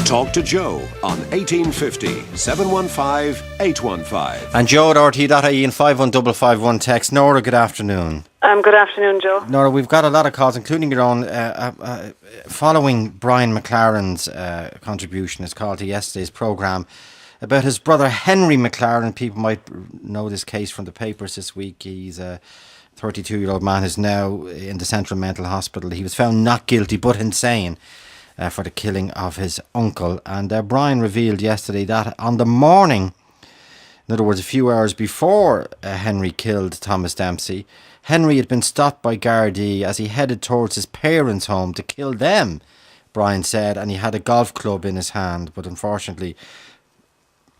Talk to Joe on 1850 715 815. And Joe at RTE and 51551 text. Nora, good afternoon. Good afternoon, Joe. Nora, we've got a lot of calls, including your own, following Brian McLaren's contribution, his call to yesterday's programme, about his brother Henry McLaren. People might know this case from the papers this week. He's a 32-year-old man who's now in the Central Mental Hospital. He was found not guilty but insane for the killing of his uncle. And Brian revealed yesterday that on the morning, in other words, a few hours before Henry killed Thomas Dempsey, Henry had been stopped by Gardaí as he headed towards his parents' home to kill them, Brian said, and he had a golf club in his hand. But unfortunately,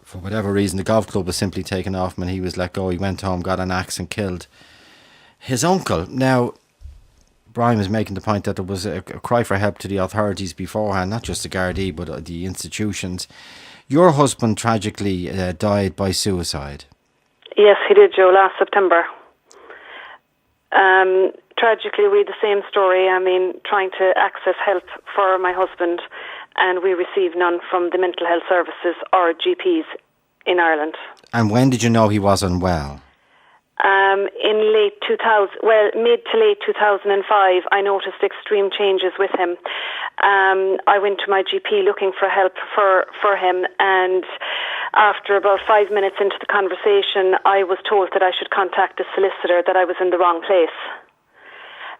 for whatever reason, the golf club was simply taken off him and he was let go. He went home, got an axe and killed his uncle. Now, Brian was making the point that there was a cry for help to the authorities beforehand, not just the Gardaí, but the institutions. Your husband tragically died by suicide. Yes, he did, Joe, last September. Tragically, we had the same story. I mean, trying to access help for my husband, and we received none from the mental health services or GPs in Ireland. And when did you know he was unwell? In mid to late 2005, I noticed extreme changes with him. I went to my GP looking for help for him, and after about 5 minutes into the conversation, I was told that I should contact a solicitor, that I was in the wrong place.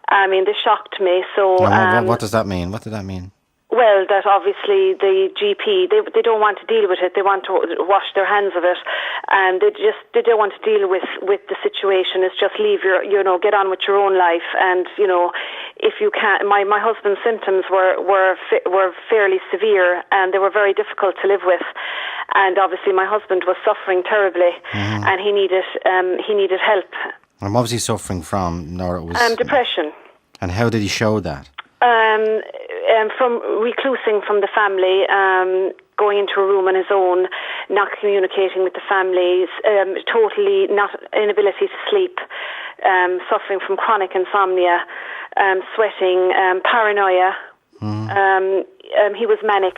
I mean, this shocked me. So, what does that mean? What did that mean? Well, that obviously the GP, they don't want to deal with it. They want to wash their hands of it, and they don't want to deal with the situation. It's just leave get on with your own life. And if you can't, my husband's symptoms were fairly severe, and they were very difficult to live with. And obviously, my husband was suffering terribly, and he needed help. And what was he suffering from, Nora? It was depression. And how did he show that? From reclusing from the family, going into a room on his own, not communicating with the families, totally not inability to sleep, suffering from chronic insomnia, sweating, paranoia. He was manic.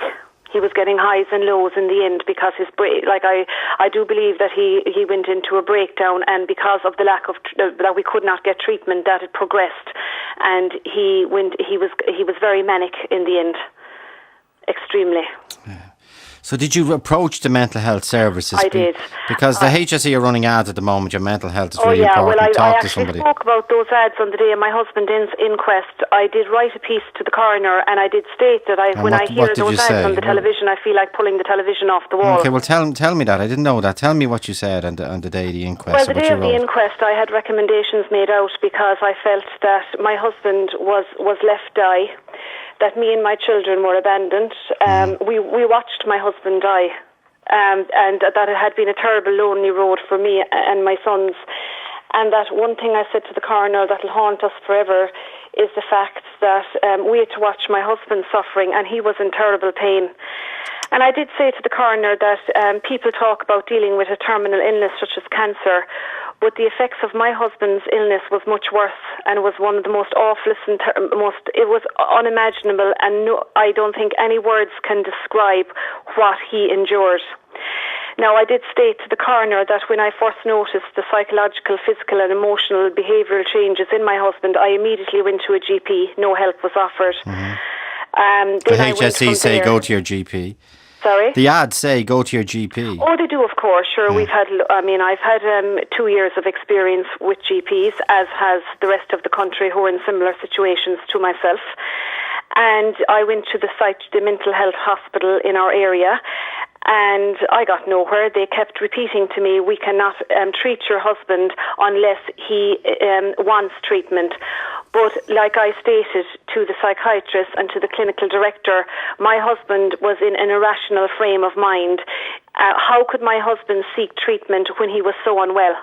He was getting highs and lows in the end because I do believe that he went into a breakdown, and because of the lack of that we could not get treatment, that it progressed, and he was very manic in the end, extremely. Yeah. So did you approach the mental health services? I did. Because the HSE are running ads at the moment. Your mental health is really important. Well, Talk I to somebody. spoke about those ads on the day of my husband's inquest. I did write a piece to the coroner, and I did state that when I hear those ads on the television, I feel like pulling the television off the wall. Okay, well, tell me that. I didn't know that. Tell me what you said on the day of the inquest. Well, the day of the inquest, I had recommendations made out because I felt that my husband was left die, that me and my children were abandoned. We watched my husband die, and that it had been a terrible, lonely road for me and my sons. And that one thing I said to the coroner that will haunt us forever is the fact that we had to watch my husband suffering, and he was in terrible pain. And I did say to the coroner that people talk about dealing with a terminal illness such as cancer, but the effects of my husband's illness was much worse, and was one of the most awfulest and it was unimaginable, and I don't think any words can describe what he endured. Now, I did state to the coroner that when I first noticed the psychological, physical and emotional behavioural changes in my husband, I immediately went to a GP. No help was offered. The HSE say go to your GP. Sorry? The ads say go to your GP. Oh, they do, of course. Sure, I've had 2 years of experience with GPs, as has the rest of the country who are in similar situations to myself. And I went to the mental health hospital in our area, and I got nowhere. They kept repeating to me, we cannot treat your husband unless he wants treatment. But like I stated to the psychiatrist and to the clinical director, my husband was in an irrational frame of mind. How could my husband seek treatment when he was so unwell?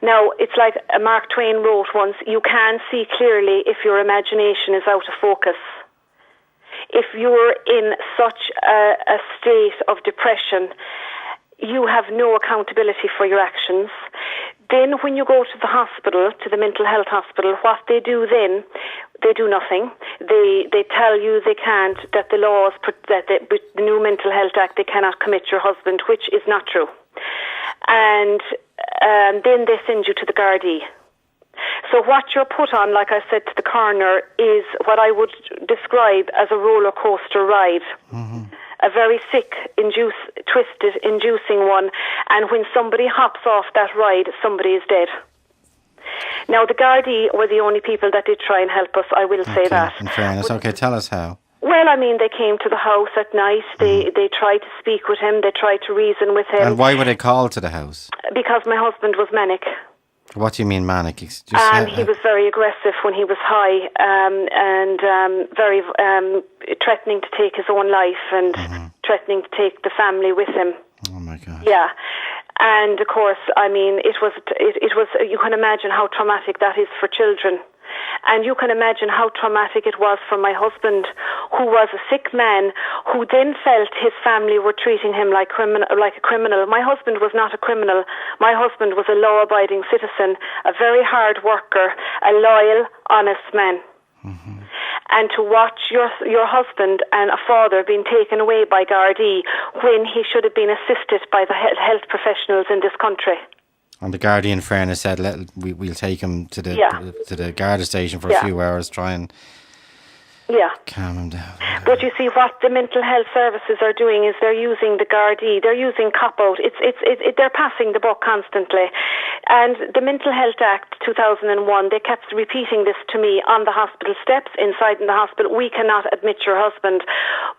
Now, it's like Mark Twain wrote once, you can see clearly if your imagination is out of focus. If you're in such a state of depression, you have no accountability for your actions. Then when you go to the hospital, to the mental health hospital, what they do then, they do nothing. They tell you they can't, that the laws, that with the new Mental Health Act, they cannot commit your husband, which is not true. And then they send you to the Gardaí. So what you're put on, like I said to the coroner, is what I would describe as a roller coaster ride. Mm-hmm. A very sick, twisted, inducing one. And when somebody hops off that ride, somebody is dead. Now, the Gardaí were the only people that did try and help us, I will say that. In fairness, tell us how. Well, I mean, they came to the house at night. They tried to speak with him. They tried to reason with him. And why were they called to the house? Because my husband was manic. What do you mean manic? He was very aggressive when he was high, and very threatening to take his own life and threatening to take the family with him. Oh my God! Yeah, and of course, I mean, it was. You can imagine how traumatic that is for children. And you can imagine how traumatic it was for my husband, who was a sick man, who then felt his family were treating him like a criminal. My husband was not a criminal. My husband was a law-abiding citizen, a very hard worker, a loyal, honest man. Mm-hmm. And to watch your husband and a father being taken away by Gardaí when he should have been assisted by the health professionals in this country. And the Gardaí, in fairness, said, we'll take him to the Garda station for a few hours, try and calm him down. But you see, what the mental health services are doing is they're using the Gardaí, they're using cop-out. They're passing the buck constantly. And the Mental Health Act 2001, they kept repeating this to me on the hospital steps, inside in the hospital, we cannot admit your husband.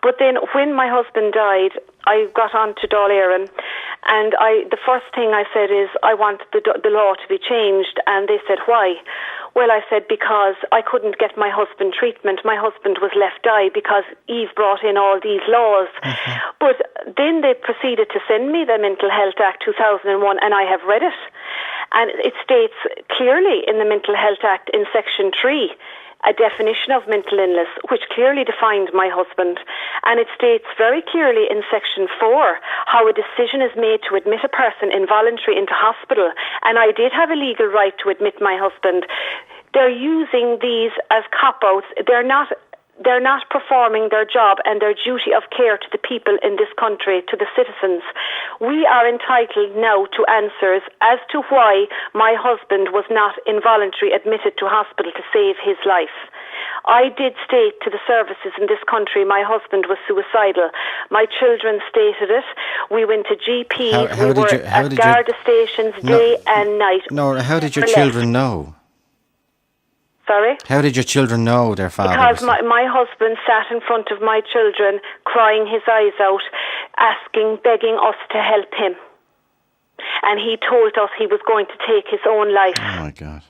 But then when my husband died, I got on to Dáil Éireann, and the first thing I said is, I want the law to be changed. And they said, why? Well, I said, because I couldn't get my husband treatment. My husband was left die because Eve brought in all these laws. Mm-hmm. But then they proceeded to send me the Mental Health Act 2001, and I have read it. And it states clearly in the Mental Health Act in Section 3, a definition of mental illness, which clearly defined my husband. And it states very clearly in Section 4 how a decision is made to admit a person involuntarily into hospital. And I did have a legal right to admit my husband. They're using these as cop-outs. They're not performing their job and their duty of care to the people in this country, to the citizens. We are entitled now to answers as to why my husband was not involuntarily admitted to hospital to save his life. I did state to the services in this country my husband was suicidal. My children stated it. We went to GPs. We were at Garda stations day and night. No, how did your children know? Sorry? How did your children know their father? Because my husband sat in front of my children, crying his eyes out, begging us to help him. And he told us he was going to take his own life. Oh my God.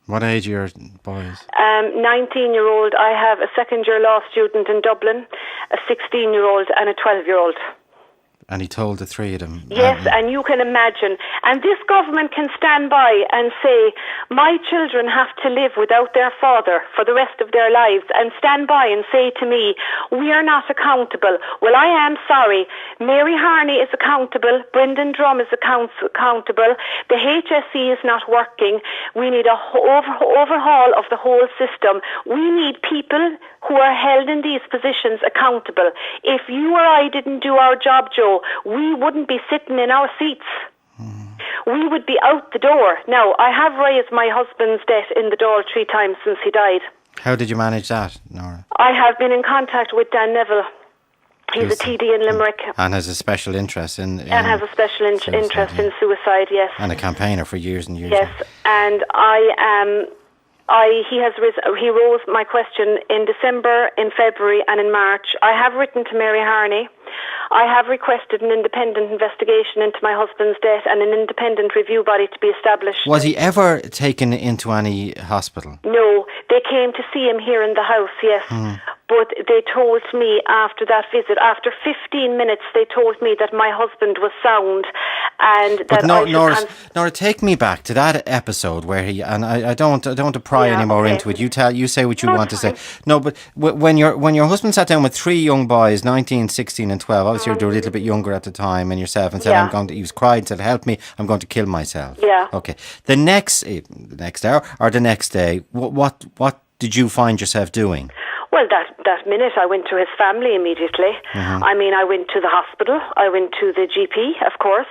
What age are your boys? 19-year-old. I have a second-year law student in Dublin, a 16-year-old and a 12-year-old. And he told the three of them. Yes, and you can imagine. And this government can stand by and say, my children have to live without their father for the rest of their lives, and stand by and say to me, we are not accountable. Well, I am sorry. Mary Harney is accountable. Brendan Drum is accountable. The HSE is not working. We need a overhaul of the whole system. We need people who are held in these positions accountable. If you or I didn't do our job, Joe, we wouldn't be sitting in our seats. We would be out the door. Now, I have raised my husband's debt in the Dáil 3 times since he died. How did you manage that, Nora? I have been in contact with Dan Neville. He's a TD in Limerick. And has a special interest in and has a special interest in suicide, yes. And a campaigner for years and years. Yes, and he rose my question in December, in February and in March. I have written to Mary Harney. I have requested an independent investigation into my husband's death and an independent review body to be established. Was he ever taken into any hospital? No, they came to see him here in the house, yes. But they told me after that visit, after 15 minutes, they told me that my husband was sound and But that Nora, take me back to that episode where he, and I don't want to pry any more into it. You say what you want to say. No, but when your husband sat down with 3 young boys, 19, 16 and 12, obviously you were a little bit younger at the time, and yourself, and said, he was cried, said, help me, I'm going to kill myself. Yeah. Okay. The next hour or the next day, what did you find yourself doing? Well, that minute I went to his family immediately. Mm-hmm. I mean, I went to the hospital. I went to the GP, of course.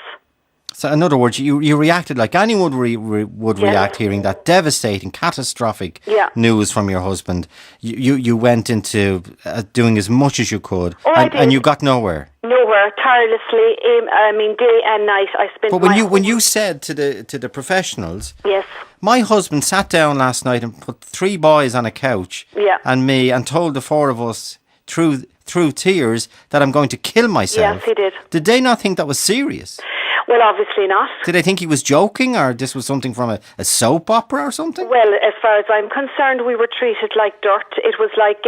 So, in other words, you reacted like anyone would react hearing that devastating, catastrophic news from your husband. You went into doing as much as you could, and you got nowhere. Nowhere, tirelessly. I mean, day and night. I spent. But when you said to the professionals, yes, my husband sat down last night and put 3 boys on a couch, and me, and told the 4 of us through tears that I'm going to kill myself. Yes, he did. Did they not think that was serious? Well, obviously not. Did they think he was joking, or this was something from a soap opera or something? Well, as far as I'm concerned, we were treated like dirt. It was like,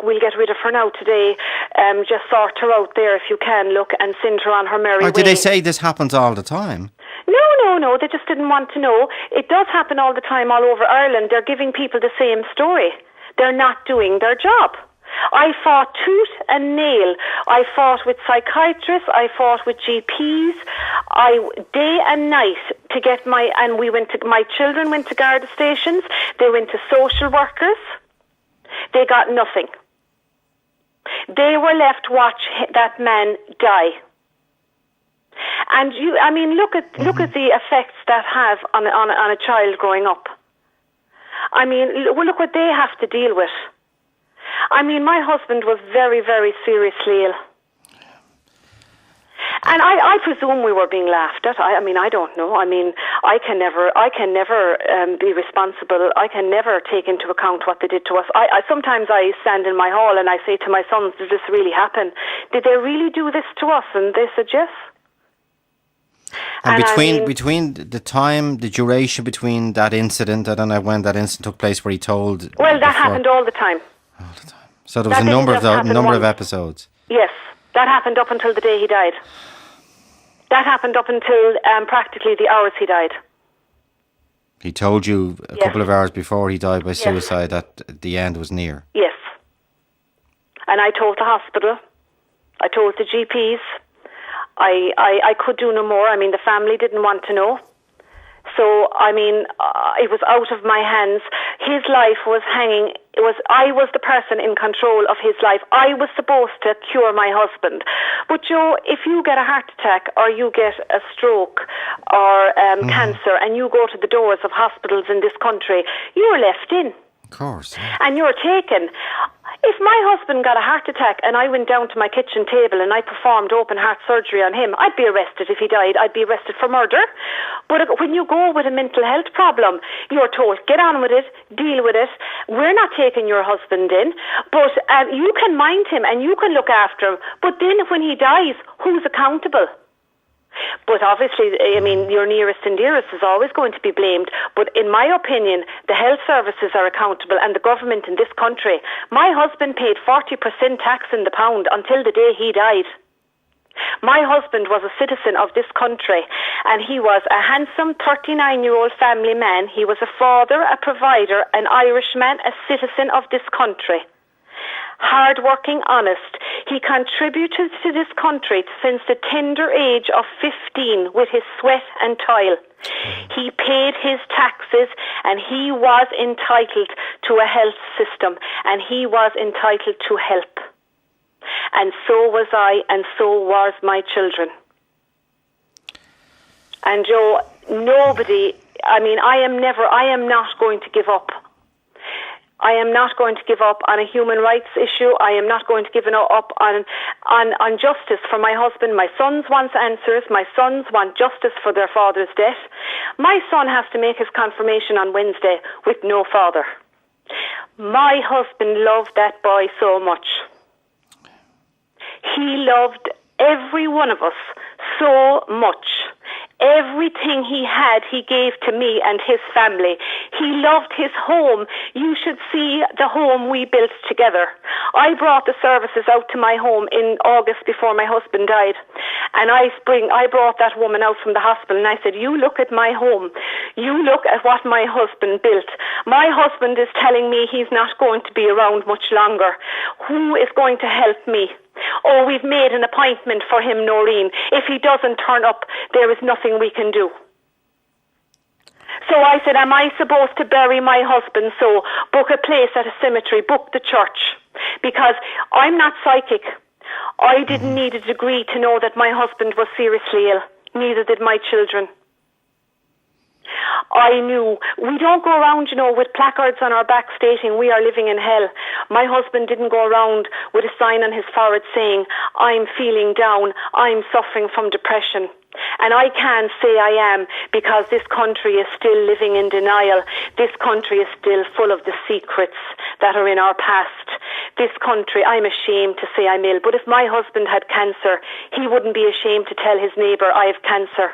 we'll get rid of her now today. Just sort her out there if you can, and send her on her merry way. Or did they say this happens all the time? No, they just didn't want to know. It does happen all the time all over Ireland. They're giving people the same story. They're not doing their job. I fought tooth and nail. I fought with psychiatrists. I fought with GPs. Day and night to get my children went to Garda stations. They went to social workers. They got nothing. They were left to watch that man die. And look at the effects that have on a child growing up. I mean, look what they have to deal with. I mean, my husband was very, very seriously ill. And I presume we were being laughed at. I mean, I don't know. I mean, I can never be responsible. I can never take into account what they did to us. Sometimes I stand in my hall and I say to my sons, did this really happen? Did they really do this to us? And they said yes. And between the duration between that incident, I don't know when that incident took place, where he told. Well, that happened all the time. All the time. So there was a number of episodes. Yes, that happened up until the day he died. That happened up until practically the hours he died. He told you a couple of hours before he died by suicide that the end was near. Yes. And I told the hospital. I told the GPs. I could do no more. I mean, the family didn't want to know. So, I mean, it was out of my hands. His life was hanging. I was the person in control of his life. I was supposed to cure my husband. But Joe, if you get a heart attack or you get a stroke or cancer and you go to the doors of hospitals in this country, you're left in. Of course. Yeah. And you're taken. If my husband got a heart attack and I went down to my kitchen table and I performed open heart surgery on him, I'd be arrested. If he died, I'd be arrested for murder. But when you go with a mental health problem, you're told, get on with it, deal with it. We're not taking your husband in, but you can mind him and you can look after him. But then when he dies, who's accountable? But obviously, I mean, your nearest and dearest is always going to be blamed. But in my opinion, the health services are accountable and the government in this country. My husband paid 40% tax in the pound until the day he died. My husband was a citizen of this country and he was a handsome 39-year-old family man. He was a father, a provider, an Irishman, a citizen of this country. Hard-working, honest. He contributed to this country since the tender age of 15 with his sweat and toil. He paid his taxes and he was entitled to a health system and he was entitled to help. And so was I and so was my children. And Joe, nobody, I mean, I am not going to give up. I am not going to give up on a human rights issue. I am not going to give up on justice for my husband. My sons want answers. My sons want justice for their father's death. My son has to make his confirmation on Wednesday with no father. My husband loved that boy so much. He loved every one of us so much. Everything he had, he gave to me and his family. He loved his home. You should see the home we built together. I brought the services out to my home in August before my husband died. And I brought that woman out from the hospital and I said, you look at my home. You look at what my husband built. My husband is telling me he's not going to be around much longer. Who is going to help me? Oh, we've made an appointment for him, Noreen. If he doesn't turn up, there is nothing we can do. So I said, am I supposed to bury my husband? So book a place at a cemetery, book the church. Because I'm not psychic. I didn't need a degree to know that my husband was seriously ill. Neither did my children. I knew. We don't go around, with placards on our back stating we are living in hell. My husband didn't go around with a sign on his forehead saying, I'm feeling down, I'm suffering from depression. And I can say I am, because this country is still living in denial. This country is still full of the secrets that are in our past. This country, I'm ashamed to say I'm ill, but if my husband had cancer, he wouldn't be ashamed to tell his neighbour I have cancer.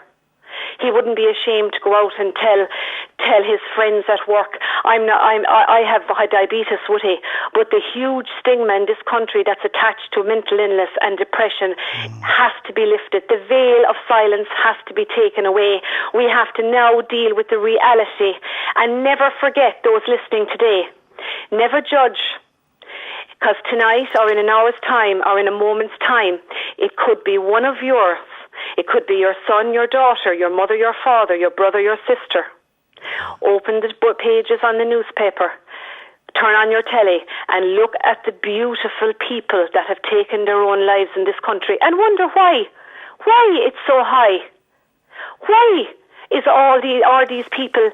He wouldn't be ashamed to go out and tell his friends at work, I have diabetes, would he? But the huge stigma in this country that's attached to mental illness and depression has to be lifted. The veil of silence has to be taken away. We have to now deal with the reality and never forget those listening today. Never judge. Because tonight or in an hour's time or in a moment's time, it could be one of yours. It could be your son, your daughter, your mother, your father, your brother, your sister. Open the pages on the newspaper, turn on your telly and look at the beautiful people that have taken their own lives in this country and wonder why. Why it's so high? Why are these people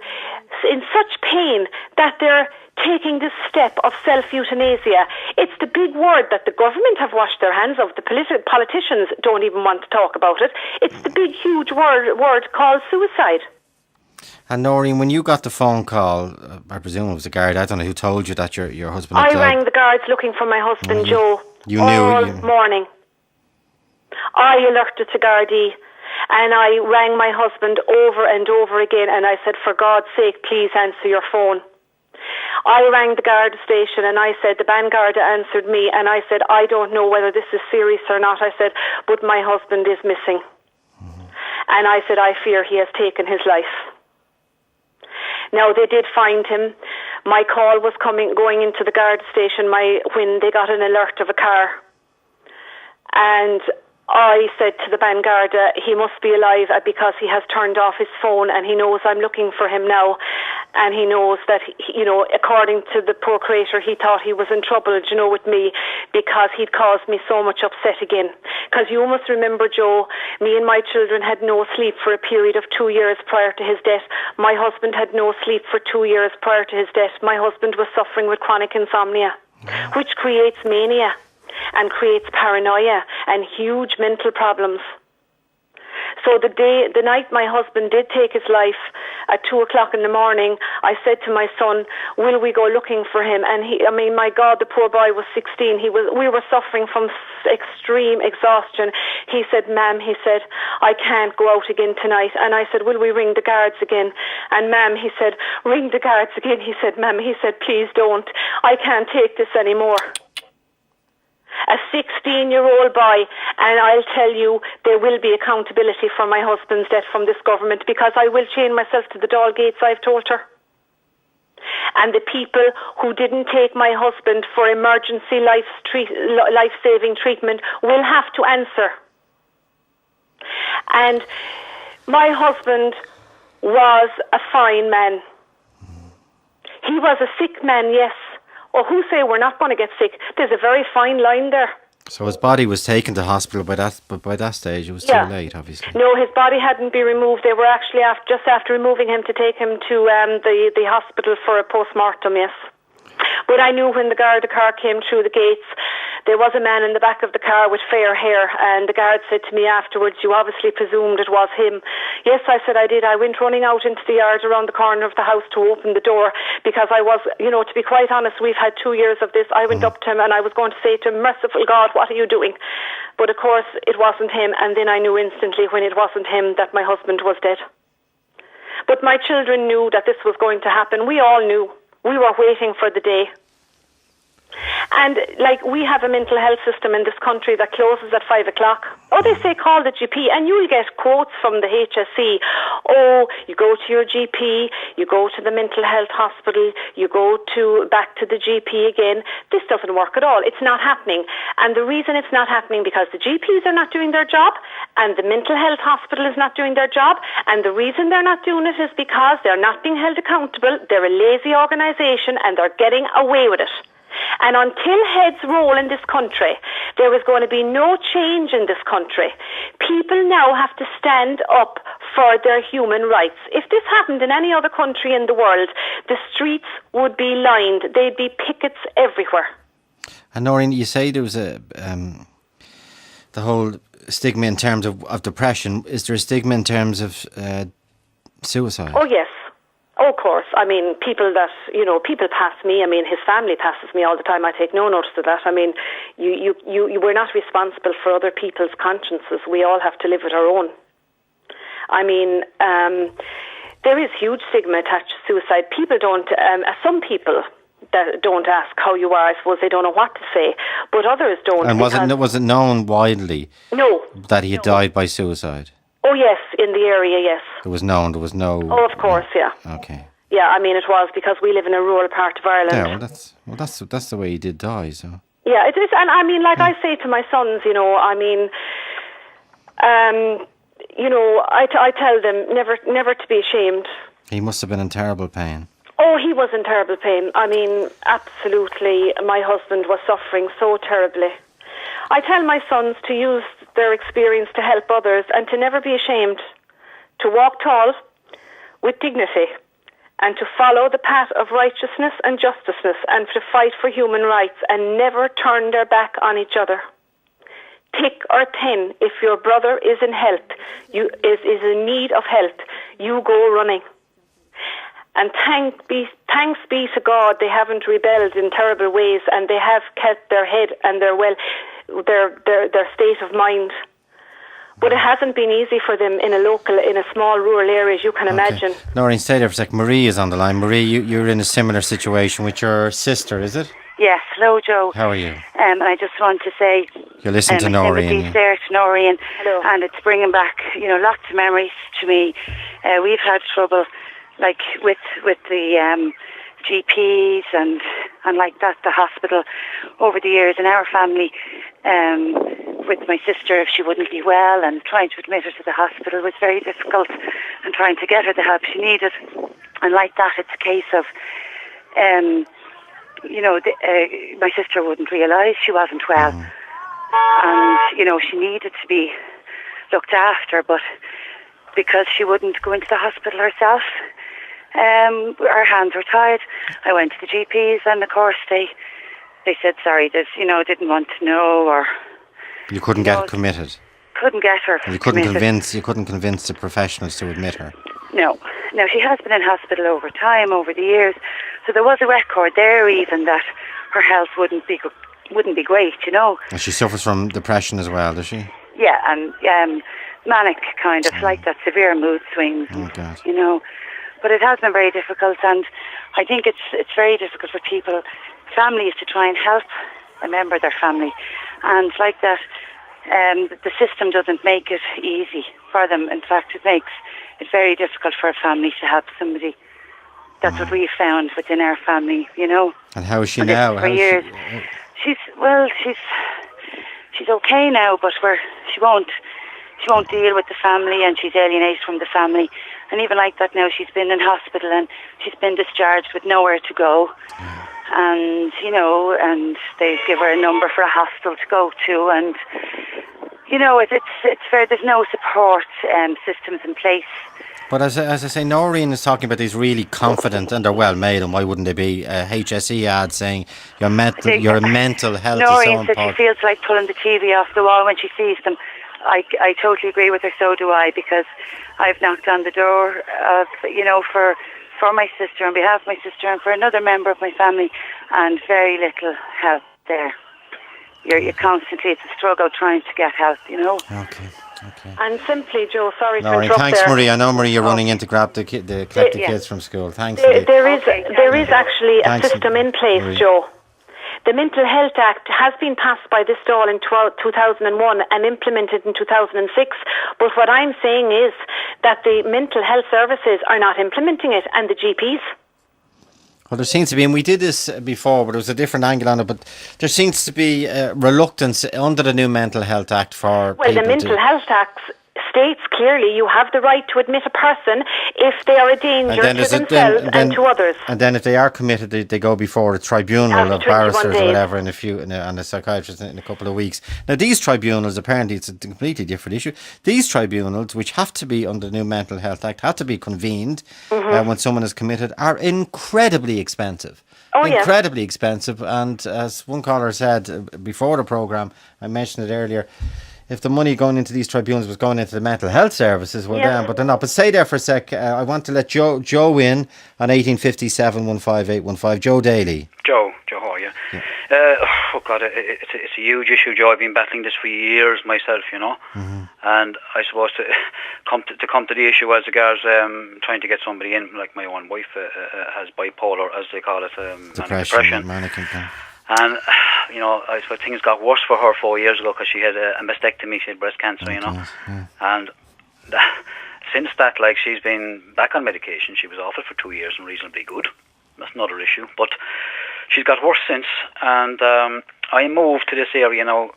in such pain that they're taking this step of self-euthanasia? It's the big word that the government have washed their hands of. The politicians don't even want to talk about it. It's the big, huge word called suicide. And Noreen, when you got the phone call, I presume it was a guard, I don't know who told you that your husband had died. I rang the guards looking for my husband, Joe, all morning. I alerted the Gardaí. And I rang my husband over and over again and I said, for God's sake, please answer your phone. I rang the Garda station and I said, the Ban Garda answered me and I said, I don't know whether this is serious or not. I said, but my husband is missing. And I said, I fear he has taken his life. Now, they did find him. My call was going into the Garda station when they got an alert of a car. And I said to the Ban Garda, he must be alive because he has turned off his phone and he knows I'm looking for him now. And he knows that, according to the procurator, he thought he was in trouble, with me because he'd caused me so much upset again. Because you must remember, Joe, me and my children had no sleep for a period of 2 years prior to his death. My husband had no sleep for 2 years prior to his death. My husband was suffering with chronic insomnia, which creates mania and creates paranoia and huge mental problems. So the night my husband did take his life at 2:00 in the morning, I said to my son, will we go looking for him? And my God, the poor boy was 16. We were suffering from extreme exhaustion. He said, Ma'am, I can't go out again tonight. And I said, will we ring the guards again? And Ma'am, he said, ring the guards again. He said, Ma'am, please don't. I can't take this anymore. A 16-year-old boy, and I'll tell you, there will be accountability for my husband's death from this government because I will chain myself to the Dáil gates, I've told her. And the people who didn't take my husband for emergency life-saving treatment will have to answer. And my husband was a fine man. He was a sick man, yes. Or who say we're not going to get sick? There's a very fine line there. So his body was taken to hospital but by that stage it was too late, obviously. No, his body hadn't been removed. They were actually just after removing him to take him to the hospital for a post-mortem, yes. But I knew when the Garda car came through the gates, there was a man in the back of the car with fair hair, and the guard said to me afterwards, you obviously presumed it was him. Yes, I said I did. I went running out into the yard around the corner of the house to open the door because I was, to be quite honest, we've had 2 years of this. I went up to him and I was going to say to him, merciful God, what are you doing? But of course it wasn't him, and then I knew instantly when it wasn't him that my husband was dead. But my children knew that this was going to happen. We all knew. We were waiting for the day. And, like, we have a mental health system in this country that closes at 5 o'clock. Oh, they say call the GP, and you'll get quotes from the HSE. Oh, you go to your GP, you go to the mental health hospital, you go back to the GP again. This doesn't work at all. It's not happening. And the reason it's not happening because the GPs are not doing their job, and the mental health hospital is not doing their job. And the reason they're not doing it is because they're not being held accountable. They're a lazy organisation, and they're getting away with it. And until heads roll in this country, there is going to be no change in this country. People now have to stand up for their human rights. If this happened in any other country in the world, the streets would be lined. There'd be pickets everywhere. And Noreen, you say there was the whole stigma in terms of depression. Is there a stigma in terms of suicide? Oh, yes. Oh, of course. I mean, people pass me. I mean, his family passes me all the time. I take no notice of that. I mean, we're not responsible for other people's consciences. We all have to live with our own. I mean, there is huge stigma attached to suicide. People don't, some people that don't ask how you are, I suppose they don't know what to say, but others don't. And was it known widely that he had died by suicide? Oh, yes, in the area, yes. It was known, there was no... Oh, of course, yeah. Okay. Yeah, I mean, it was because we live in a rural part of Ireland. Yeah, that's the way he did die, so... Yeah, it is, and I mean, like I say to my sons, I mean, I tell them never to be ashamed. He must have been in terrible pain. Oh, he was in terrible pain. I mean, absolutely, my husband was suffering so terribly. I tell my sons to use their experience to help others and to never be ashamed, to walk tall with dignity and to follow the path of righteousness and justiceness and to fight for human rights and never turn their back on each other. Thick or thin, if your brother is in help, is in need of help, you go running. And thanks be to God, they haven't rebelled in terrible ways, and they have kept their head and their state of mind. But it hasn't been easy for them in a small rural area, as you can imagine. Noreen, stay there for a sec. Marie is on the line. Marie, you're in a similar situation with your sister, is it? Yes. Hello, Joe. How are you? I just want to say... You're listening to Noreen. Sympathy's there to Noreen. Hello. And it's bringing back, lots of memories to me. We've had trouble, like, with the... GPs and like that, the hospital over the years in our family, with my sister, if she wouldn't be well, and trying to admit her to the hospital was very difficult, and trying to get her the help she needed. And like that, it's a case of, my sister wouldn't realise she wasn't well. And, she needed to be looked after, but because she wouldn't go into the hospital herself, our hands were tied. I went to the GPs, and of course they said sorry. Didn't want to know, or you couldn't get committed. Couldn't get her. You couldn't committed. You couldn't convince the professionals to admit her. No. Now she has been in hospital over the years, so there was a record there even that her health wouldn't be great. And she suffers from depression as well, does she? Yeah, and manic kind of like that, severe mood swings. Oh God. But it has been very difficult, and I think it's very difficult for people, families, to try and help a member of their family. And like that, the system doesn't make it easy for them. In fact, it makes it very difficult for a family to help somebody. That's what we've found within our family, And how is she now? For years. She's okay now, but she won't deal with the family, and she's alienated from the family. And even like that now, she's been in hospital and she's been discharged with nowhere to go. And, and they give her a number for a hospital to go to. And, it's fair. There's no support systems in place. But as I say, Noreen is talking about these really confident, and they're well made, and why wouldn't they be? HSE ad saying your mental health is so important. Noreen said she feels like pulling the TV off the wall when she sees them. I totally agree with her, so do I, because I've knocked on the door of, for my sister, on behalf of my sister, and for another member of my family, and very little help there. You're constantly, it's a struggle trying to get help, Okay. Okay. And simply, Joe, sorry to Noreen, interrupt thanks, there. Marie. I know, Marie, you're running in to grab collect the kids from school. Thanks, Marie. There is actually a system in place, Marie. Joe. The Mental Health Act has been passed by this Dáil in 2001 and implemented in 2006. But what I'm saying is that the mental health services are not implementing it, and the GPs. Well, there seems to be, and we did this before, but there was a different angle on it, but there seems to be reluctance under the new Mental Health Act for Well, the Mental Health Act states clearly you have the right to admit a person if they are a danger to themselves and to others. And then if they are committed, they go before a tribunal of barristers or whatever and a psychiatrist in a couple of weeks. Now, these tribunals, apparently it's a completely different issue. These tribunals, which have to be under the new Mental Health Act, have to be convened when someone is committed, are incredibly expensive. Incredibly expensive. And as one caller said before the programme, I mentioned it earlier, if the money going into these tribunals was going into the mental health services, well, then, but they're not. But stay there for a sec. I want to let Joe in on 1857 15815. Joe Daly. Joe, how are you? Yeah. Oh God, it's a huge issue, Joe. I've been battling this for years myself, you know. And I suppose to come to the issue as regards trying to get somebody in, like my own wife has bipolar, as they call it, depression. And, you know, I suppose things got worse for her 4 years ago because she had a mastectomy, she had breast cancer, you know. And since that, like, she's been back on medication. She was off it for 2 years and reasonably good. That's another issue. But she's got worse since. And I moved to this area now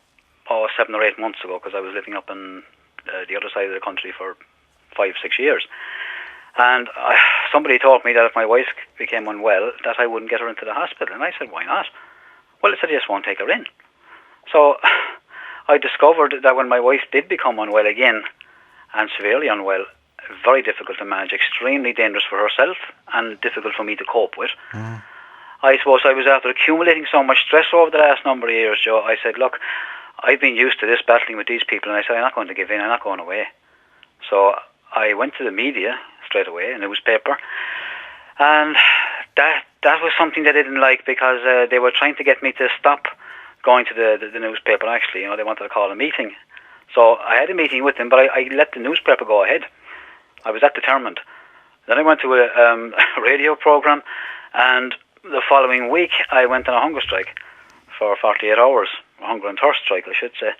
7 or 8 months ago because I was living up in the other side of the country for 5-6 years. And somebody told me that if my wife became unwell, that I wouldn't get her into the hospital. And I said, why not? Well, it said, just won't take her in. So I discovered that when my wife did become unwell again, and severely unwell, very difficult to manage, extremely dangerous for herself, and difficult for me to cope with. I suppose I was after accumulating so much stress over the last number of years, Joe. I said, look, I've been used to this, battling with these people, and I said, I'm not going to give in, I'm not going away. So I went to the media straight away, a newspaper, and that was something they didn't like because they were trying to get me to stop going to the newspaper, actually. You know, they wanted to call a meeting. So I had a meeting with them, but I let the newspaper go ahead. I was that determined. Then I went to a radio programme, and the following week I went on a hunger strike for 48 hours. A hunger and thirst strike, I should say.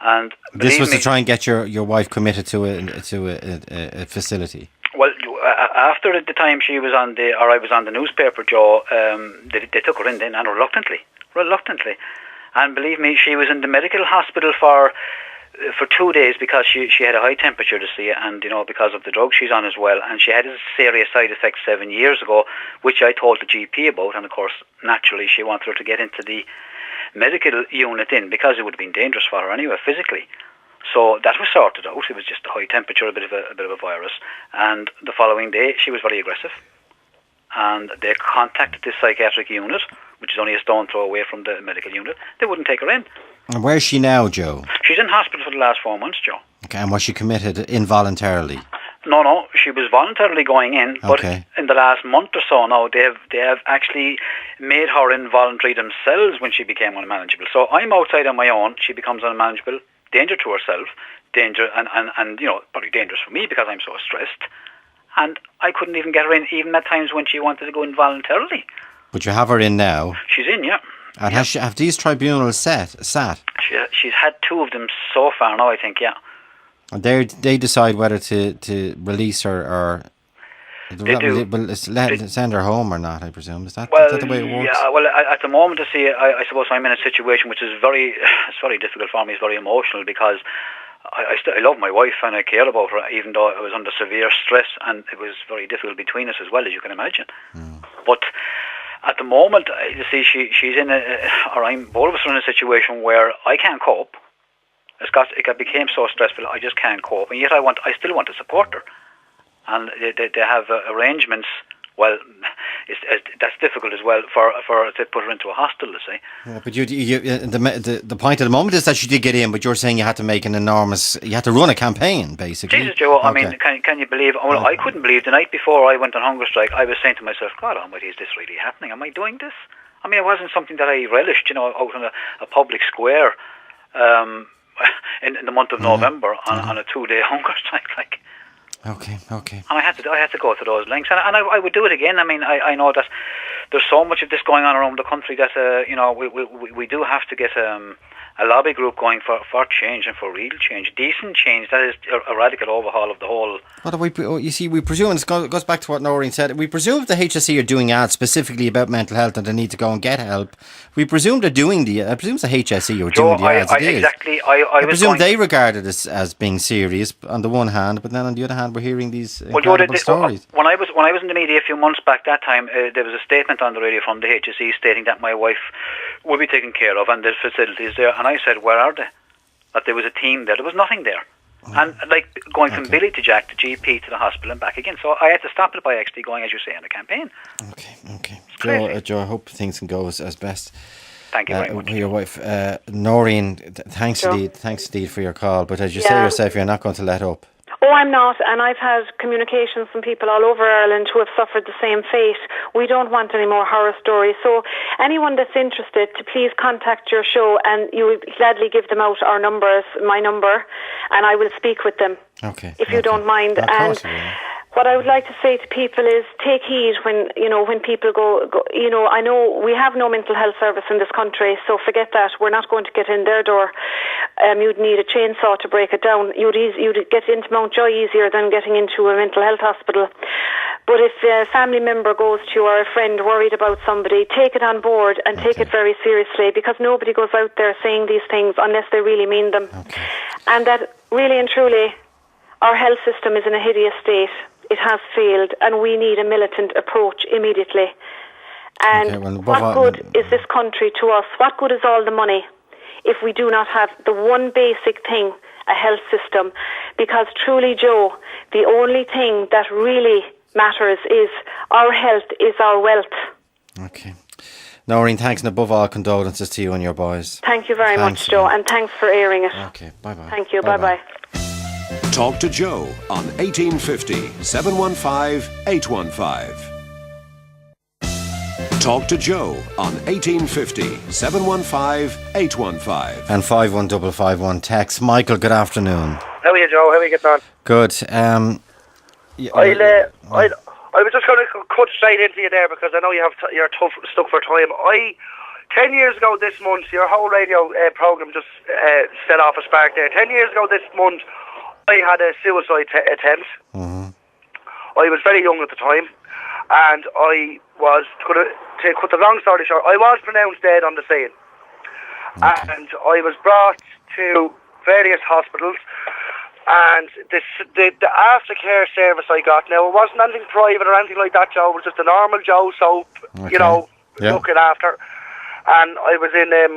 And this was to try and get your wife committed to a facility. Well, after the time she was on I was on the newspaper, Joe, they took her in then, and reluctantly. And believe me, she was in the medical hospital for 2 days because she had a high temperature, to see, and you know, because of the drug she's on as well, and she had a serious side effect 7 years ago, which I told the GP about, and of course, naturally, she wanted her to get into the medical unit because it would have been dangerous for her anyway, physically. So that was sorted out. It was just a high temperature, a bit of a virus. And the following day, she was very aggressive. And they contacted the psychiatric unit, which is only a stone throw away from the medical unit. They wouldn't take her in. And where is she now, Joe? She's in hospital for the last 4 months, Joe. Okay, and was she committed involuntarily? No, she was voluntarily going in, but in the last month or so now, they have actually made her involuntary themselves when she became unmanageable. So I'm outside on my own, she becomes unmanageable, danger to herself, danger, and you know, probably dangerous for me because I'm so stressed. And I couldn't even get her in, even at times when she wanted to go involuntarily. But you have her in now? She's in, yeah. And have these tribunals sat? She's had 2 of them so far now, I think, yeah. And they decide whether to release her or send her home or not, I presume. Is that the way it works? Yeah, well, at the moment, I suppose I'm in a situation which is very difficult for me. It's very emotional because I love my wife and I care about her, even though I was under severe stress, and it was very difficult between us as well, as you can imagine. But at the moment, you see, she's in both of us are in a situation where I can't cope. It became so stressful, I just can't cope, and yet I still want to support her. And they have arrangements. Well, that's difficult as well for to put her into a hospital, to say. Yeah, but the point at the moment is that she did get in, but you're saying you had to you had to run a campaign, basically. Jesus, Joe, I mean, can you believe? Well, I couldn't believe the night before I went on hunger strike. I was saying to myself, God almighty, is this really happening? Am I doing this? I mean, it wasn't something that I relished, you know, out on a public square. in the month of November on a 2-day hunger strike, like. Okay. And I had to go to those lengths, and I would do it again. I mean, I know that there's so much of this going on around the country that we do have to get a lobby group going for change and for real change, decent change. That is a radical overhaul of the whole. We presume, it goes back to what Noreen said, we presume the HSE are doing ads specifically about mental health and the need to go and get help. We presume they're doing I presume the HSE are doing the ads. Exactly. I presume they regard it as being serious on the one hand, but then on the other hand we're hearing these incredible stories. When I was in the media a few months back, that time there was a statement on the radio from the HSE stating that my wife will be taken care of and there's facilities there, and I said, where are they? That there was a team there. There was nothing there. And like going from Billy to Jack to GP to the hospital and back again. So I had to stop it by actually going, as you say, on a campaign. Okay. Joe, I hope things can go as best. Thank you very much. Your wife, Noreen, thanks indeed for your call. But as you say yourself, you're not going to let up. Oh, I'm not, and I've had communications from people all over Ireland who have suffered the same fate. We don't want any more horror stories. So anyone that's interested, to please contact your show, and you will gladly give them out our numbers, my number, and I will speak with them. Okay. If you don't mind. And what I would like to say to people is take heed when people go, I know we have no mental health service in this country, so forget that. We're not going to get in their door. You'd need a chainsaw to break it down. You'd get into Mountjoy easier than getting into a mental health hospital. But if a family member goes to you or a friend worried about somebody, take it on board and take it very seriously, because nobody goes out there saying these things unless they really mean them. Okay. And that really and truly our health system is in a hideous state. It has failed, and we need a militant approach immediately. And what good is this country to us? What good is all the money if we do not have the one basic thing, a health system? Because truly, Joe, the only thing that really matters is our health is our wealth. Okay. Noreen, thanks, and above all, condolences to you and your boys. Thank you very much, Joe, and thanks for airing it. Okay, bye-bye. Thank you, bye-bye. Talk to Joe on 1850 715 815. Talk to Joe on 1850 715 815. And 51551 text. Michael, good afternoon. How are you, Joe? How are you getting on? Good. I was just going to cut straight into you there, because I know you're stuck for time. 10 years ago this month, your whole radio programme just set off a spark there. 10 years ago this month, I had a suicide attempt. Mm-hmm. I was very young at the time, and I was, to cut the long story short, I was pronounced dead on the scene. Okay. And I was brought to various hospitals, and the aftercare service I got, now it wasn't anything private or anything like that, Joe, it was just a normal Joe soap, looking after. And I was in a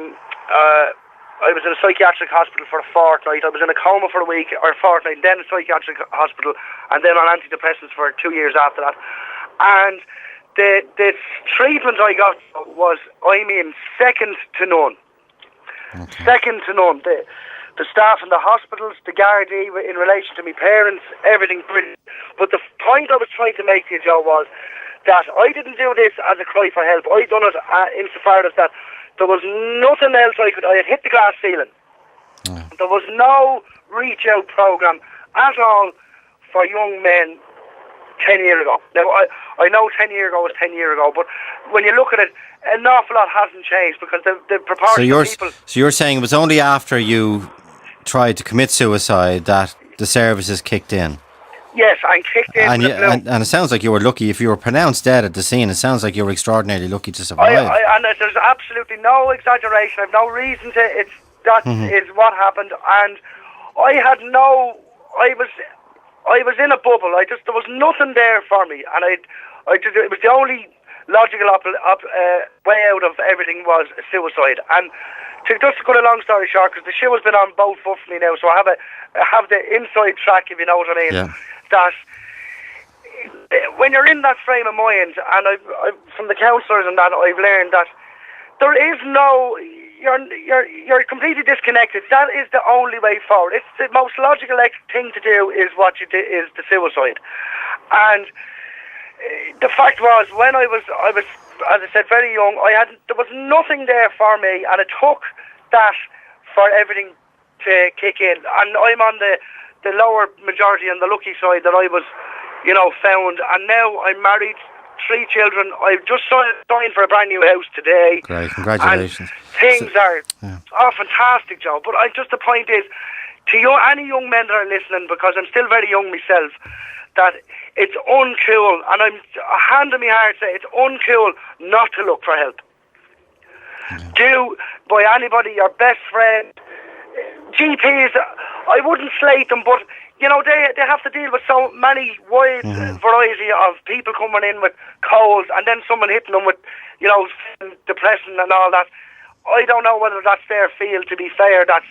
psychiatric hospital for a fortnight. I was in a coma for a week or a fortnight, then a psychiatric hospital, and then on antidepressants for 2 years after that. And the treatment I got was, second to none. Okay. Second to none. The staff in the hospitals, the Gardaí in relation to my parents, everything brilliant. But the point I was trying to make to you, Joe, was that I didn't do this as a cry for help. I done it insofar as that there was nothing else I had hit the glass ceiling. Yeah. There was no reach out programme at all for young men 10 years ago. Now, I know 10 years ago was 10 years ago, but when you look at it, an awful lot hasn't changed, because the proportion of people... So you're saying it was only after you tried to commit suicide that the services kicked in? Yes, I kicked in. And it sounds like you were lucky. If you were pronounced dead at the scene, it sounds like you were extraordinarily lucky to survive. And there's absolutely no exaggeration. I've no reason to. That is what happened. And I had no. I was in a bubble. There was nothing there for me, and it was the only logical way out of everything was suicide. And to cut a long story short, because the shoe has been on both for me now, so I have the inside track, if you know what I mean. Yeah. That when you're in that frame of mind, and I've from the counsellors and that, I've learned that there is no, you're completely disconnected. That is the only way forward. It's the most logical thing to do is what you do, is the suicide. And the fact was, when I was as I said, very young, there was nothing there for me, and it took that for everything to kick in. And I'm on the lower majority and the lucky side that I was, found. And now I'm married, 3 children. I've just signed for a brand new house today. Great, congratulations. And things are fantastic, Joe. But the point is, to any young men that are listening, because I'm still very young myself, that it's uncool, and I'm hand on my heart say it's uncool not to look for help. Do by anybody, your best friend, GPs. I wouldn't slate them, but they have to deal with so many wide variety of people coming in with colds, and then someone hitting them with depression and all that. I don't know whether that's their field. To be fair, that's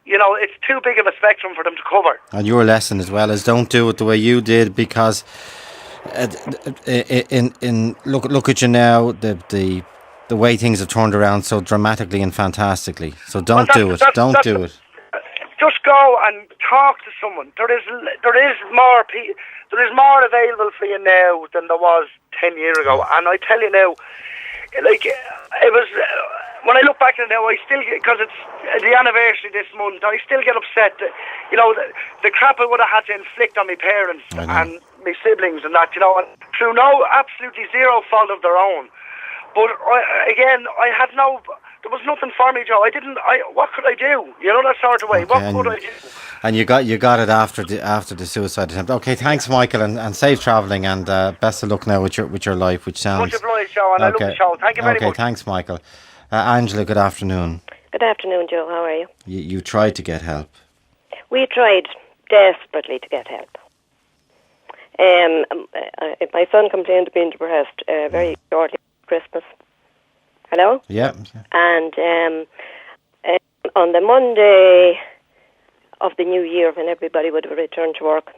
it's too big of a spectrum for them to cover. And your lesson as well is don't do it the way you did, because look at you now, the way things have turned around so dramatically and fantastically. So don't do it. Don't do it. Just go and talk to someone. There is more available for you now than there was 10 years ago. And I tell you now, it was. When I look back at it now, I still get, because it's the anniversary this month, I still get upset that, the crap I would have had to inflict on my parents and my siblings and that, and through absolutely zero fault of their own. But I had there was nothing for me, Joe. What could I do? That sort of way. Okay, what could I do? And you got it after the suicide attempt. Okay, thanks, Michael, and safe travelling, and best of luck now with your life, which sounds... Much obliged, Joe, and I love the show. Thank you very much. Okay, thanks, Michael. Angela, good afternoon. Good afternoon, Joe. How are you? You tried to get help. We tried desperately to get help. My son complained of being depressed very shortly after Christmas. Hello? Yeah. And on the Monday of the new year, when everybody would have returned to work,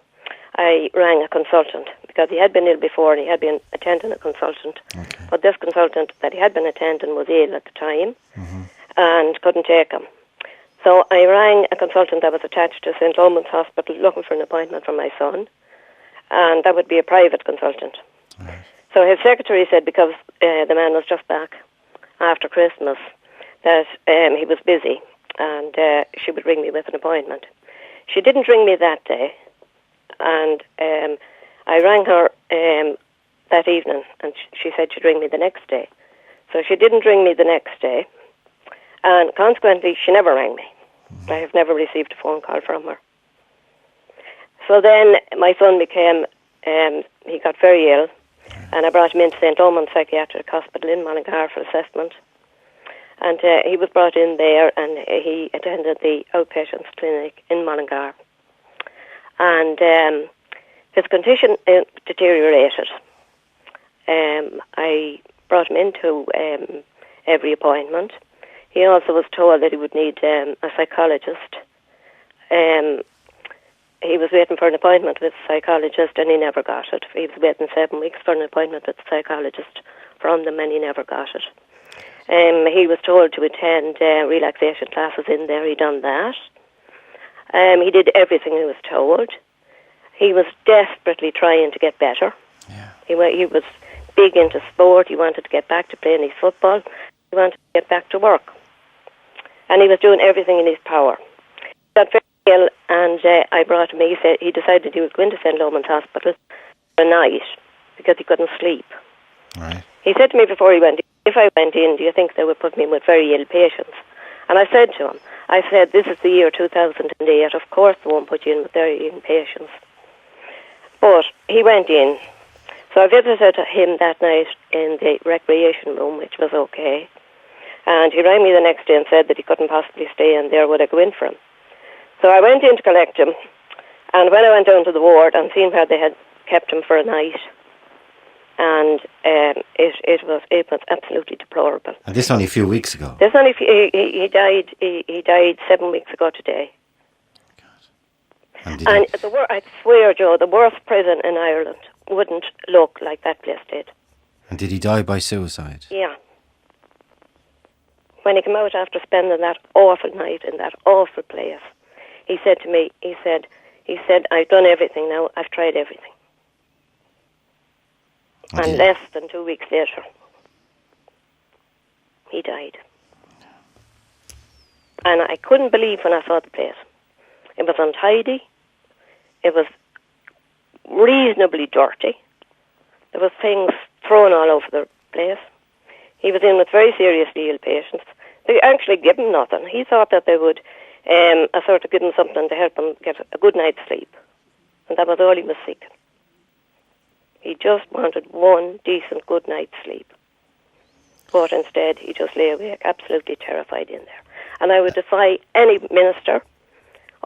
I rang a consultant, because he had been ill before and he had been attending a consultant. Okay. But this consultant that he had been attending was ill at the time and couldn't take him. So I rang a consultant that was attached to St. Lomond's Hospital looking for an appointment for my son, and that would be a private consultant. Right. So his secretary said, because the man was just back after Christmas, that he was busy and she would ring me with an appointment. She didn't ring me that day. And I rang her that evening, and she said she'd ring me the next day. So she didn't ring me the next day, and consequently she never rang me. I have never received a phone call from her. So then my son he got very ill, and I brought him into St. Lomond's Psychiatric Hospital in Mullingar for assessment. And he was brought in there, and he attended the outpatients clinic in Mullingar. And his condition deteriorated. I brought him into every appointment. He also was told that he would need a psychologist. He was waiting for an appointment with a psychologist, and he never got it. He was waiting 7 weeks for an appointment with a psychologist from them, and he never got it. He was told to attend relaxation classes in there. He done that. He did everything he was told. He was desperately trying to get better. Yeah. He was big into sport. He wanted to get back to playing his football. He wanted to get back to work. And he was doing everything in his power. He got very ill, and I brought him. He decided he was going to St. Lomond's Hospital for a night because he couldn't sleep. Right. He said to me before he went in, if I went in, do you think they would put me in with very ill patients? And I said to him, this is the year 2008. Of course they won't put you in with very ill patients. But he went in. So I visited him that night in the recreation room, which was okay. And he rang me the next day and said that he couldn't possibly stay in there. Would I go in for him? So I went in to collect him. And when I went down to the ward and seen where they had kept him for a night, and it was absolutely deplorable. And this only a few weeks ago. This only he died. He died 7 weeks ago today. God. And I swear, Joe, the worst prison in Ireland wouldn't look like that place did. And did he die by suicide? Yeah. When he came out after spending that awful night in that awful place, he said to me, he said, I've done everything now. I've tried everything. And less than 2 weeks later, he died. And I couldn't believe when I saw the place. It was untidy. It was reasonably dirty. There was things thrown all over the place. He was in with very seriously ill patients. They actually gave him nothing. He thought that they would sort of give him something to help him get a good night's sleep. And that was all he was seeking. He just wanted one decent good night's sleep. But instead, he just lay awake, absolutely terrified in there. And I would defy any minister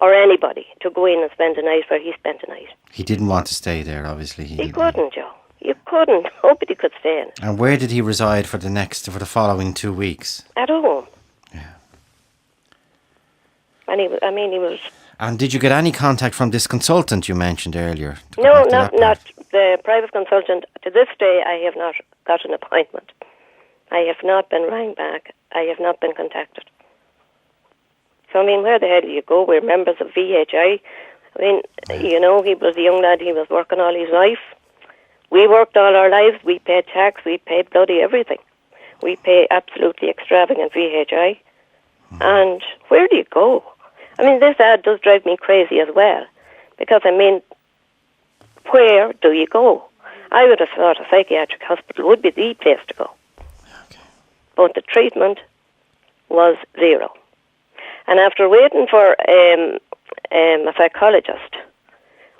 or anybody to go in and spend a night where he spent a night. He didn't want to stay there, obviously. He couldn't, Joe. You couldn't. Nobody could stay in. And where did he reside for the following 2 weeks? At home. Yeah. And he was... And did you get any contact from this consultant you mentioned earlier? No, not the private consultant. To this day, I have not got an appointment. I have not been rang back. I have not been contacted. So, I mean, where the hell do you go? We're members of VHI. I mean, he was a young lad. He was working all his life. We worked all our lives. We paid tax. We paid bloody everything. We pay absolutely extravagant VHI. And where do you go? I mean, this ad does drive me crazy as well. Because, I mean, where do you go? I would have thought a psychiatric hospital would be the place to go. Okay. But the treatment was zero. And after waiting for a psychologist,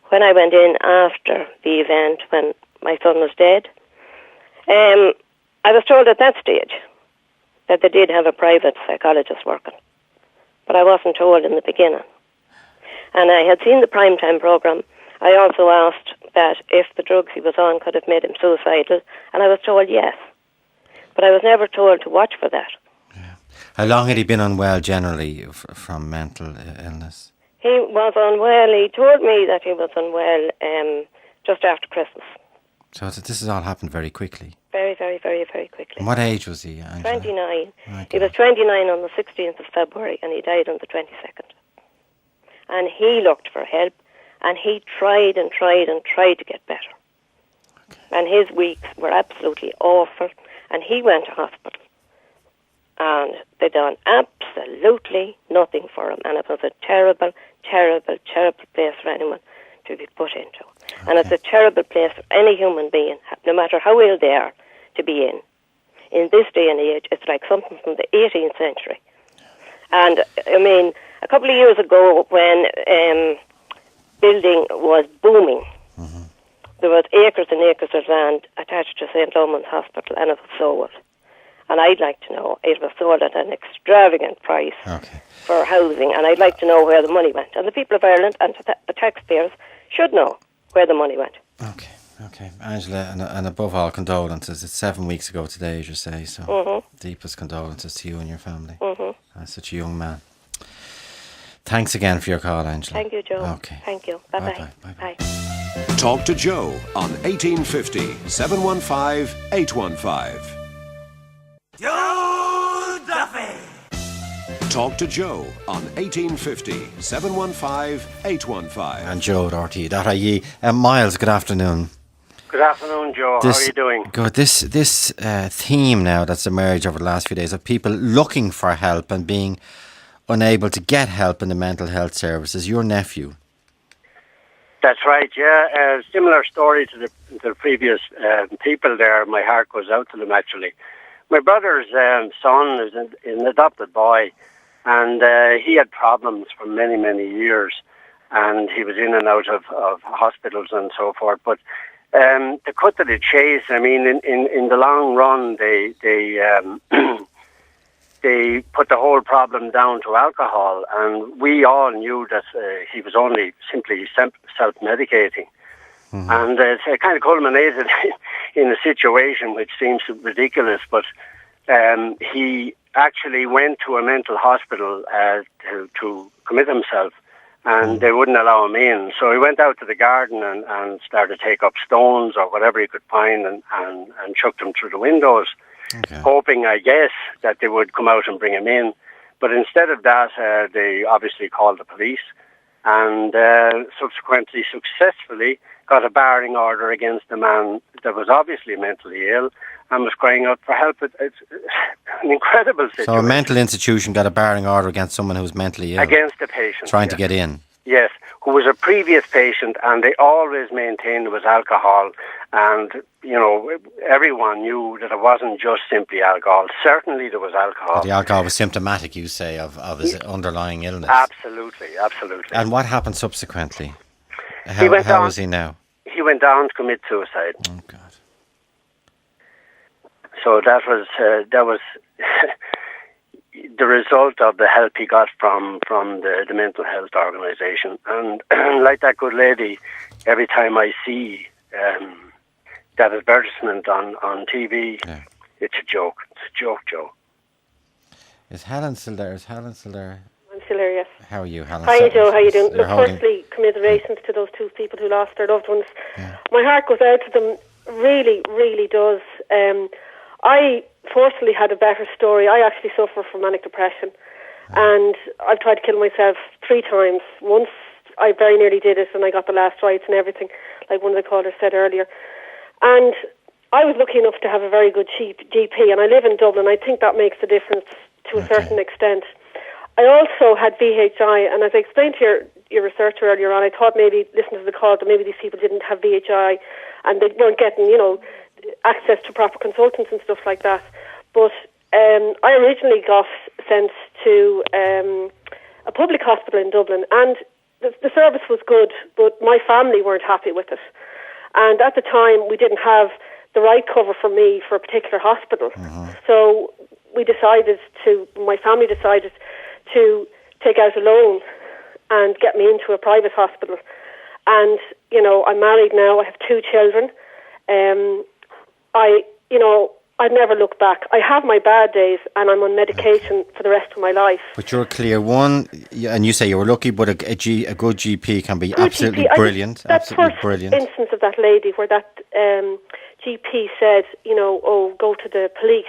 when I went in after the event, when my son was dead, I was told at that stage that they did have a private psychologist working. But I wasn't told in the beginning. And I had seen the primetime programme. I also asked that if the drugs he was on could have made him suicidal, and I was told yes. But I was never told to watch for that. Yeah. How long had he been unwell generally from mental illness? He was unwell. He told me that he was unwell just after Christmas. So this has all happened very quickly? Very, very, very, very quickly. And what age was he, Angela? 29. Okay. He was 29 on the 16th of February, and he died on the 22nd. And he looked for help, and he tried and tried and tried to get better. Okay. And his weeks were absolutely awful, and he went to hospital. And they done absolutely nothing for him, and it was a terrible, terrible, terrible place for anyone to be put into. Okay. And it's a terrible place for any human being, no matter how ill they are, to be in. In this day and age, it's like something from the 18th century. And, I mean, a couple of years ago when building was booming, there was acres and acres of land attached to St. Loman's Hospital, and it was sold. And I'd like to know, it was sold at an extravagant price for housing, and I'd like to know where the money went. And the people of Ireland and the taxpayers should know where the money went. Okay. Angela, and above all, condolences. It's 7 weeks ago today, as you say, so deepest condolences to you and your family. As such a young man. Thanks again for your call, Angela. Thank you, Joe. Okay. Thank you. Bye-bye. Bye-bye. Bye. Talk to Joe on 1850 715 815. Joe Duffy! Talk to Joe on 1850 715 815. And Joe at RTE.ie. Miles, good afternoon. Good afternoon, Joe. How are you doing? Good. This theme now that's emerged over the last few days of people looking for help and being unable to get help in the mental health services. Your nephew. That's right, yeah. Similar story to the previous people there. My heart goes out to them, actually. My brother's son is an adopted boy, and he had problems for many, many years, and he was in and out of hospitals and so forth. But to cut to the chase, I mean, in the long run, they they put the whole problem down to alcohol, and we all knew that he was only simply self-medicating. And it kind of culminated in a situation which seems ridiculous, but he actually went to a mental hospital to commit himself, and they wouldn't allow him in. So he went out to the garden and started to take up stones or whatever he could find and chucked them through the windows, hoping, I guess, that they would come out and bring him in. But instead of that, they obviously called the police, and subsequently, successfully, got a barring order against a man that was obviously mentally ill and was crying out for help. It's an incredible situation. So a mental institution got a barring order against someone who was mentally ill? Against a patient. Trying to get in? who was a previous patient, and they always maintained it was alcohol. And, you know, everyone knew that it wasn't just simply alcohol. Certainly there was alcohol. But the alcohol was symptomatic, you say, of his underlying illness. Absolutely. And what happened subsequently? How is he now? He went down to commit suicide. Oh, God. So that was the result of the help he got from the mental health organisation. And like that good lady, every time I see that advertisement on TV, it's a joke. It's a joke, Joe. Is Helen still there? I'm still here, yes. How are you, Helen? Hi, Joe. How are you doing? Look, firstly, commiserations to those two people who lost their loved ones. Yeah. My heart goes out to them. Really, really does. I fortunately had a better story. I actually suffer from manic depression, and I've tried to kill myself 3 times. Once I very nearly did it, and I got the last rites and everything, like one of the callers said earlier. And I was lucky enough to have a very good GP, and I live in Dublin. I think that makes a difference to a certain extent. I also had VHI, and as I explained to your researcher earlier on, I thought maybe, listening to the call, that maybe these people didn't have VHI, and they weren't getting, access to proper consultants and stuff like that. But I originally got sent to a public hospital in Dublin, and the service was good, but my family weren't happy with it. And at the time, we didn't have the right cover for me for a particular hospital. So my family decided to take out a loan and get me into a private hospital. And, I'm married now, I have 2 children. I'd never look back. I have my bad days, and I'm on medication for the rest of my life. But you're clear, one, and you say you were lucky, but a good GP can be absolutely brilliant. Absolutely brilliant. Instance of that lady where that GP said, go to the police.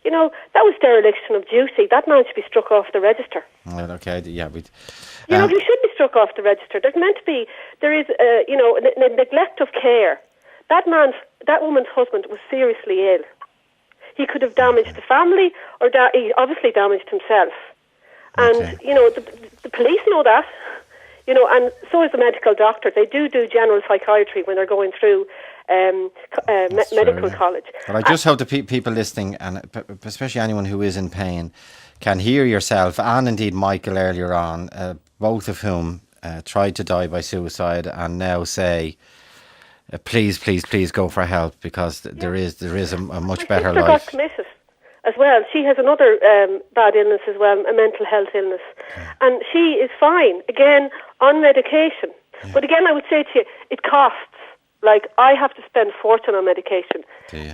That was dereliction of duty. That man should be struck off the register. Well, okay, yeah. He should be struck off the register. There is a neglect of care. That woman's husband was seriously ill. He could have damaged the family, or he obviously damaged himself. And, the police know that, and so is the medical doctor. They do general psychiatry when they're going through medical college. But I just hope the people listening, and especially anyone who is in pain, can hear yourself, and indeed Michael earlier on, both of whom tried to die by suicide, and now say, please go for help, because there is a much better life. My sister got committed as well. She has another bad illness as well, a mental health illness, and she is fine again on medication. Yeah. But again, I would say to you, it costs. Like, I have to spend a fortune on medication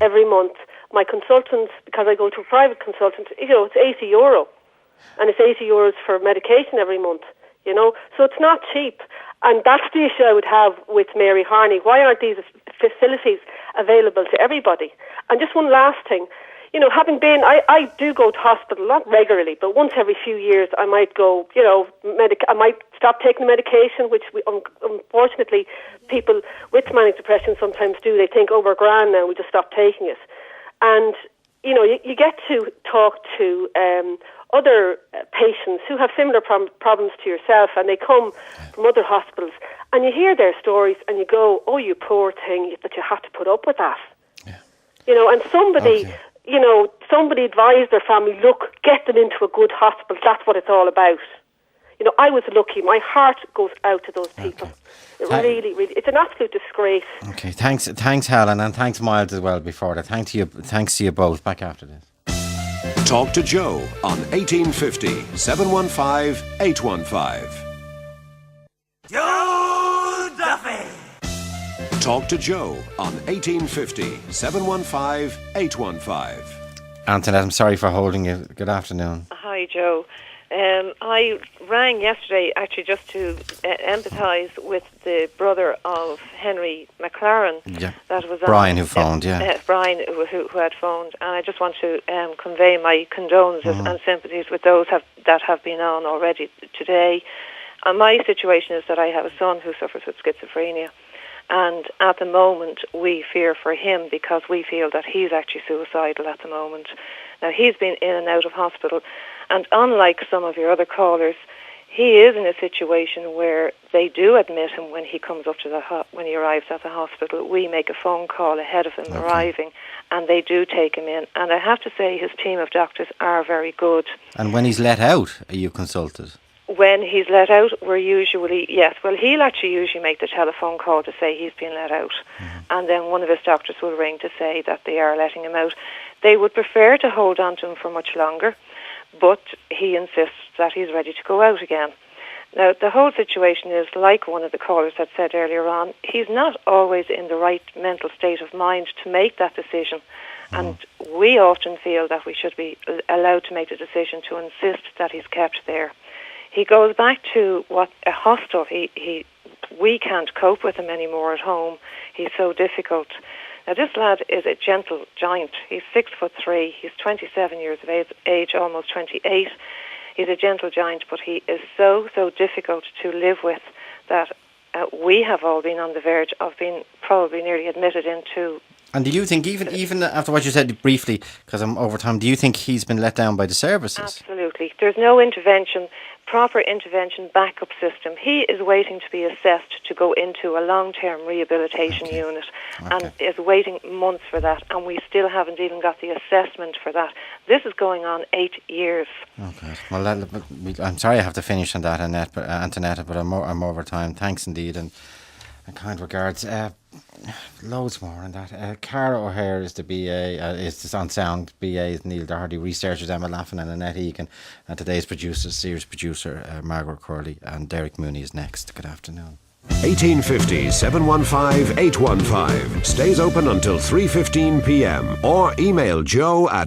every month. My consultants, because I go to a private consultant, it's €80, and it's €80 for medication every month. So it's not cheap. And that's the issue I would have with Mary Harney. Why aren't these facilities available to everybody? And just one last thing. Having been, I do go to hospital, not regularly, but once every few years I might go, I might stop taking the medication, which unfortunately people with manic depression sometimes do. They think, we're grand now, we just stop taking it. And, you get to talk to other patients who have similar problems to yourself, and they come from other hospitals, and you hear their stories and you go, oh, you poor thing, that you have to put up with that. Yeah. And somebody... somebody advised their family, look, get them into a good hospital. That's what it's all about. I was lucky. My heart goes out to those people. Okay. It really, it's an absolute disgrace. Okay, thanks, Helen, and thanks, Miles, as well before that. Thanks to you both. Back after this. Talk to Joe on 1850 715 815. Joe Duffy! Talk to Joe on 1850 715 815. Antoinette, I'm sorry for holding you. Good afternoon. Hi, Joe. I rang yesterday actually just to empathise with the brother of Henry McLaren. Yeah. That was Brian who phoned, Brian who had phoned. And I just want to convey my condolences and sympathies with those that have been on already today. And my situation is that I have a son who suffers with schizophrenia. And at the moment, we fear for him because we feel that he's actually suicidal at the moment. Now, he's been in and out of hospital. And unlike some of your other callers, he is in a situation where they do admit him when he comes up to when he arrives at the hospital. We make a phone call ahead of him arriving, and they do take him in. And I have to say his team of doctors are very good. And when he's let out, are you consulted? When he's let out, we're usually, yes, well, he'll actually usually make the telephone call to say he's been let out. And then one of his doctors will ring to say that they are letting him out. They would prefer to hold on to him for much longer, but he insists that he's ready to go out again. Now, the whole situation is, like one of the callers had said earlier on, he's not always in the right mental state of mind to make that decision. And we often feel that we should be allowed to make the decision to insist that he's kept there. He goes back to a hostel. We can't cope with him anymore at home. He's so difficult. Now, this lad is a gentle giant. He's 6'3". He's 27 years of age, almost 28. He's a gentle giant, but he is so difficult to live with that we have all been on the verge of being probably nearly admitted into. And do you think, even after what you said briefly, because I'm over time, do you think he's been let down by the services? Absolutely. There's no intervention, proper intervention backup system. He is waiting to be assessed to go into a long-term rehabilitation unit and is waiting months for that, and we still haven't even got the assessment for that. This is going on 8 years. Okay. Well, I'm sorry I have to finish on that, Antonetta, but I'm over time. Thanks indeed, and kind regards. Loads more on that. Cara O'Hare is the BA, is on sound. BA is Neil Doherty, researchers Emma Laffin and Annette Egan, and today's series producer Margaret Curley, and Derek Mooney is next. Good afternoon. 1850 715 815 stays open until 3:15 p.m. or email joe@rte.ie.